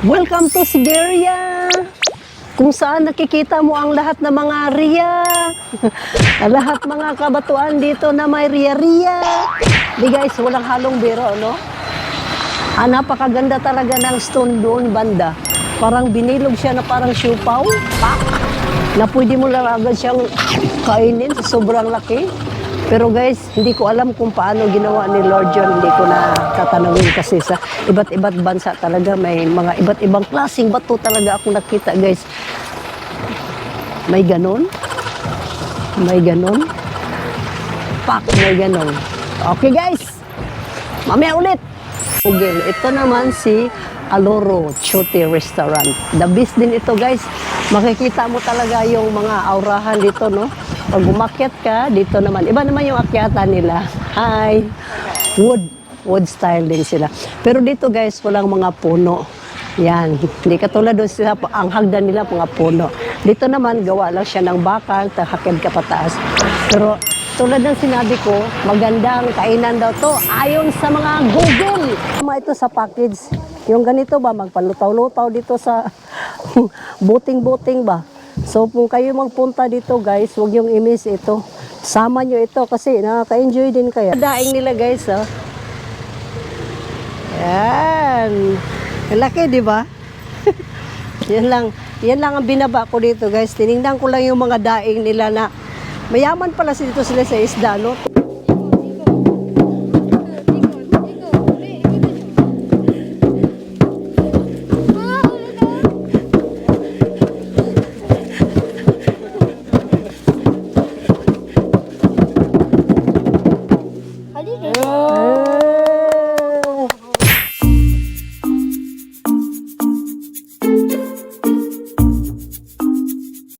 Welcome to Siberia, kung saan nakikita mo ang lahat ng mga riya, lahat mga kabatuan dito na may riya-riya. Di guys, walang halong biro, no? Napakaganda talaga ng stone doon banda. Parang binilog siya na parang siupaw, pak, na pwede mo lang agad siyang kainin sa sobrang laki. Pero guys, hindi ko alam kung paano ginawa ni Lord John. Hindi ko na tatanungin kasi sa iba't-iba't bansa talaga may mga iba't-ibang klaseng bato talaga ako nakita guys. May ganon. May ganon. Pak, may ganon. Okay guys, mamaya ulit. Google. Ito naman si Aloro Chote Restaurant. The best din ito guys. Makikita mo talaga yung mga aurahan dito, no? Pag umakyat ka, dito naman. Iba naman yung akyatan nila. Hi! Wood style din sila. Pero dito guys, walang mga puno. Yan. Hindi katulad doon sila, ang hagdan nila mga puno. Dito naman, gawa lang siya ng bakal, hakid ka pataas. Pero tulad ng sinabi ko, magandang kainan daw to ayon sa mga Google. Ito sa package. Yung ganito ba, magpalutaw-lutaw dito sa buting-buting ba? So kung kayo magpunta dito guys, huwag yung i-miss ito. Sama nyo ito kasi nakaka-enjoy din kayo. Daing nila guys, oh. Yan. Laki, di ba? Yan lang ang binaba ko dito guys. Tinignan ko lang yung mga daing nila na mayaman pala dito sila sa isda, no?